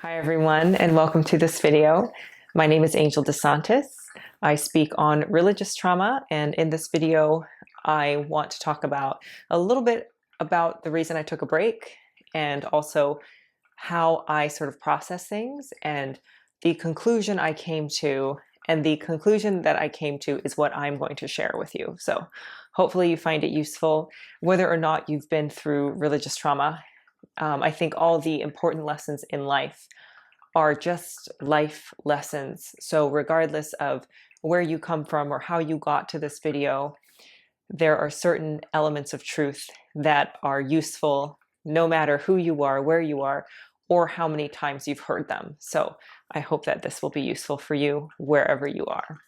Hi everyone, and welcome to this video. My name is Angel DeSantis. I speak on religious trauma, and in this video I want to talk about a little bit about the reason I took a break and also how I sort of process things and the conclusion I came to. And the conclusion that I came to is what I'm going to share with you. So hopefully you find it useful, whether or not you've been through religious trauma. I think all the important lessons in life are just life lessons. So regardless of where you come from or how you got to this video, there are certain elements of truth that are useful no matter who you are, where you are, or how many times you've heard them. So I hope that this will be useful for you wherever you are.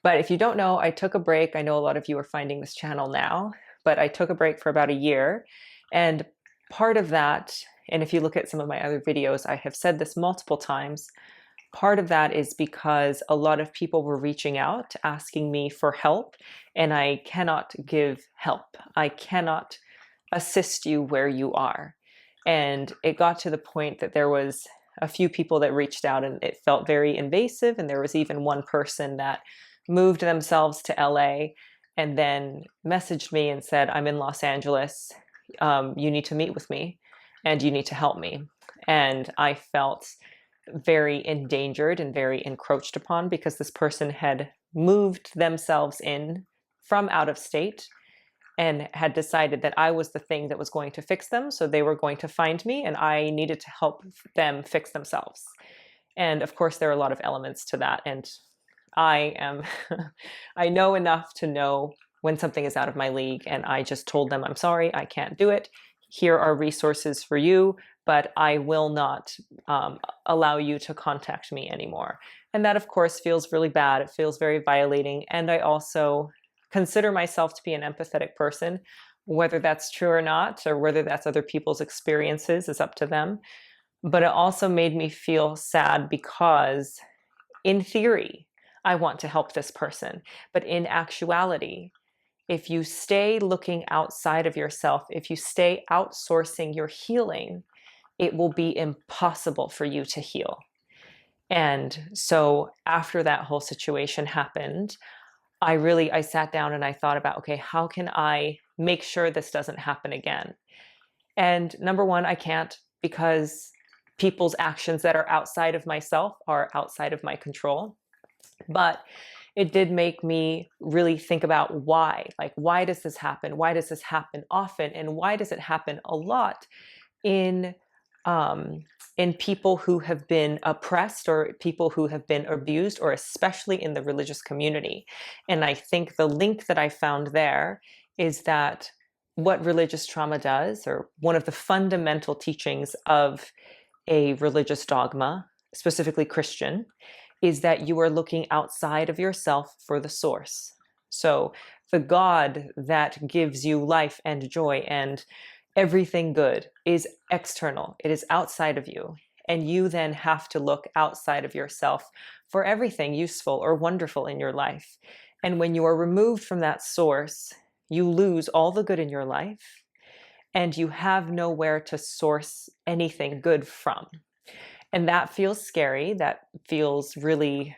But if you don't know, I took a break. I know a lot of you are finding this channel now, but I took a break for about a year. And part of that, and if you look at some of my other videos, I have said this multiple times, part of that is because a lot of people were reaching out, asking me for help, and I cannot give help. I cannot assist you where you are. And it got to the point that there was a few people that reached out and it felt very invasive. And there was even one person that moved themselves to LA and then messaged me and said, I'm in Los Angeles. You need to meet with me and you need to help me. And I felt very endangered and very encroached upon because this person had moved themselves in from out of state and had decided that I was the thing that was going to fix them. So they were going to find me and I needed to help them fix themselves. And of course, there are a lot of elements to that. And I am, I know enough to know when something is out of my league. And I just told them, I'm sorry, I can't do it. Here are resources for you, but I will not allow you to contact me anymore. And that, of course, feels really bad. It feels very violating. And I also consider myself to be an empathetic person. Whether that's true or not, or whether that's other people's experiences, is up to them. But it also made me feel sad because, in theory, I want to help this person. But in actuality, if you stay looking outside of yourself, if you stay outsourcing your healing, it will be impossible for you to heal. And so after that whole situation happened, I sat down and I thought about, okay, how can I make sure this doesn't happen again? And number one, I can't, because people's actions that are outside of myself are outside of my control. But it did make me really think about why. Like, why does this happen? Why does this happen often? And why does it happen a lot in people who have been oppressed or people who have been abused, or especially in the religious community? And I think the link that I found there is that what religious trauma does, or one of the fundamental teachings of a religious dogma, specifically Christian, is that you are looking outside of yourself for the source. So the God that gives you life and joy and everything good is external. It is outside of you. And you then have to look outside of yourself for everything useful or wonderful in your life. And when you are removed from that source, you lose all the good in your life and you have nowhere to source anything good from. And that feels scary. That feels really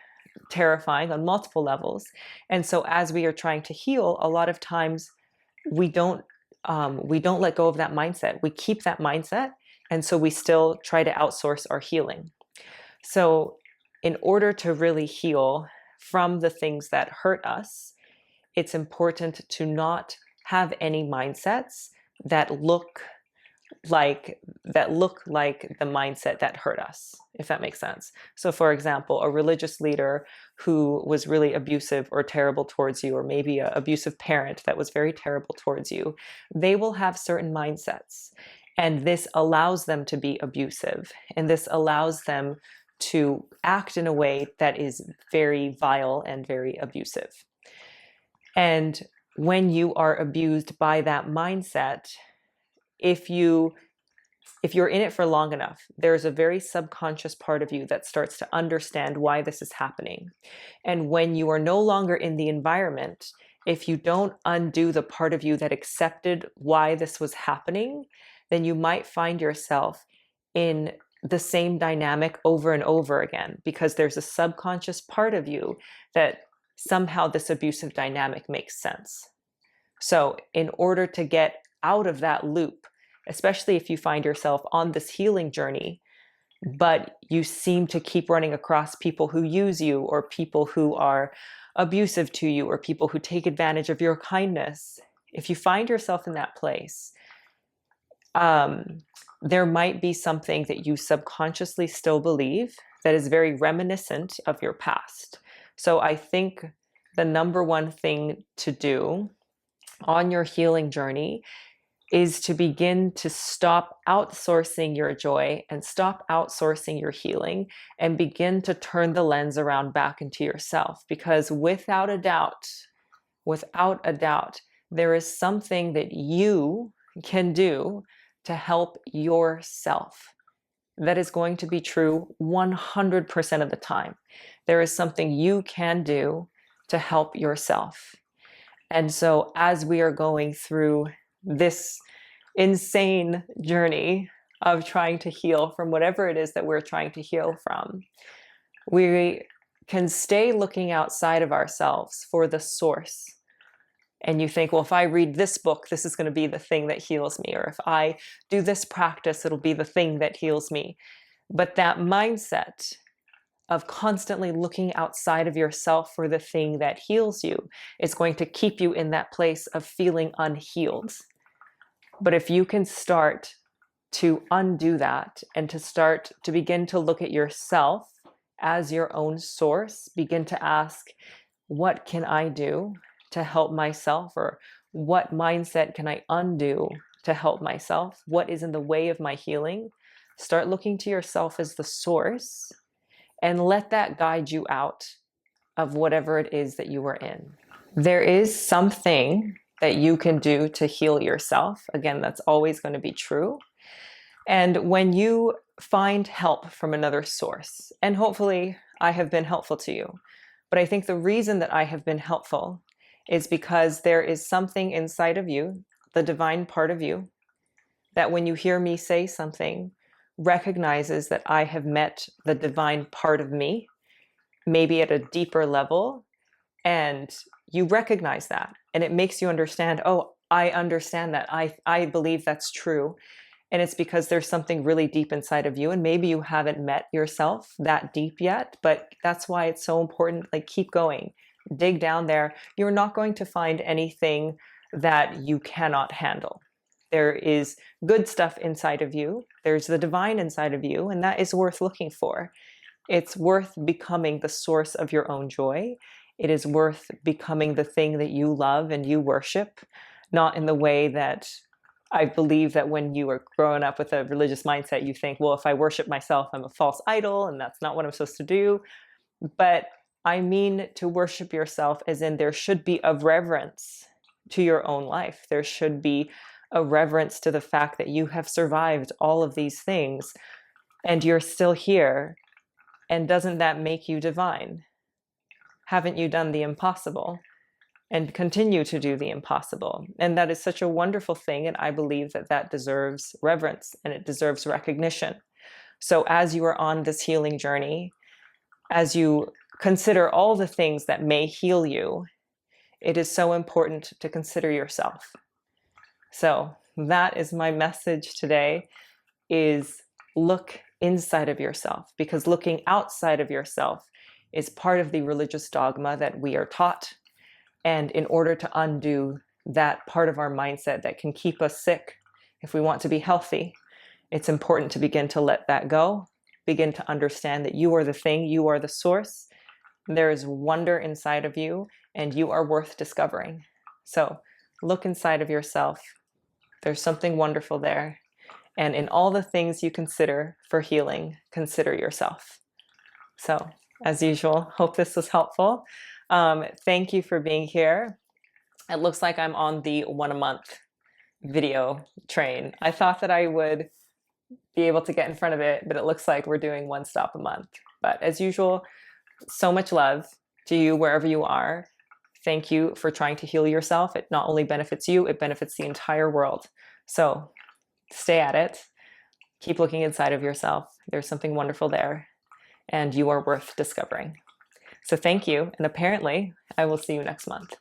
terrifying on multiple levels. And so as we are trying to heal, a lot of times we don't let go of that mindset. We keep that mindset. And so we still try to outsource our healing. So in order to really heal from the things that hurt us, it's important to not have any mindsets that look like the mindset that hurt us, if that makes sense. So for example, a religious leader who was really abusive or terrible towards you, or maybe an abusive parent that was very terrible towards you, they will have certain mindsets. And this allows them to be abusive. And this allows them to act in a way that is very vile and very abusive. And when you are abused by that mindset, if you're in it for long enough, there's a very subconscious part of you that starts to understand why this is happening. And when you are no longer in the environment, if you don't undo the part of you that accepted why this was happening, then you might find yourself in the same dynamic over and over again, because there's a subconscious part of you that somehow this abusive dynamic makes sense. So in order to get out of that loop, especially if you find yourself on this healing journey, but you seem to keep running across people who use you, or people who are abusive to you, or people who take advantage of your kindness, if you find yourself in that place, there might be something that you subconsciously still believe that is very reminiscent of your past. So I think the number one thing to do on your healing journey is to begin to stop outsourcing your joy and stop outsourcing your healing, and begin to turn the lens around back into yourself. Because without a doubt, there is something that you can do to help yourself. That is going to be true 100% of the time. There is something you can do to help yourself. And so as we are going through this insane journey of trying to heal from whatever it is that we're trying to heal from, we can stay looking outside of ourselves for the source. And you think, well, if I read this book, this is going to be the thing that heals me. Or if I do this practice, it'll be the thing that heals me. But that mindset of constantly looking outside of yourself for the thing that heals you is going to keep you in that place of feeling unhealed. But if you can start to undo that, and to start to begin to look at yourself as your own source, begin to ask, what can I do to help myself? Or what mindset can I undo to help myself? What is in the way of my healing? Start looking to yourself as the source, and let that guide you out of whatever it is that you are in. There is something that you can do to heal yourself. Again, that's always going to be true. And when you find help from another source, and hopefully I have been helpful to you, but I think the reason that I have been helpful is because there is something inside of you, the divine part of you, that when you hear me say something, recognizes that I have met the divine part of me, maybe at a deeper level, and you recognize that, and it makes you understand, oh, I understand that, I believe that's true. And it's because there's something really deep inside of you, and maybe you haven't met yourself that deep yet, but that's why it's so important. Like, keep going, dig down there. You're not going to find anything that you cannot handle. There is good stuff inside of you. There's the divine inside of you, and that is worth looking for. It's worth becoming the source of your own joy. It is worth becoming the thing that you love and you worship, not in the way that I believe that when you are growing up with a religious mindset, you think, well, if I worship myself, I'm a false idol, and that's not what I'm supposed to do. But I mean to worship yourself as in there should be a reverence to your own life. There should be a reverence to the fact that you have survived all of these things and you're still here. And doesn't that make you divine? Haven't you done the impossible and continue to do the impossible? And that is such a wonderful thing. And I believe that that deserves reverence and it deserves recognition. So as you are on this healing journey, as you consider all the things that may heal you, it is so important to consider yourself. So that is my message today, is look inside of yourself, because looking outside of yourself is part of the religious dogma that we are taught. And in order to undo that part of our mindset that can keep us sick, if we want to be healthy, it's important to begin to let that go, begin to understand that you are the thing, you are the source. There is wonder inside of you, and you are worth discovering. So look inside of yourself. There's something wonderful there. And in all the things you consider for healing, consider yourself. So, as usual, hope this was helpful. Thank you for being here. It looks like I'm on the 1 a month video train. I thought that I would be able to get in front of it, but it looks like we're doing 1 stop a month. But as usual, so much love to you wherever you are. Thank you for trying to heal yourself. It not only benefits you, it benefits the entire world. So stay at it. Keep looking inside of yourself. There's something wonderful there, and you are worth discovering. So thank you, and apparently I will see you next month.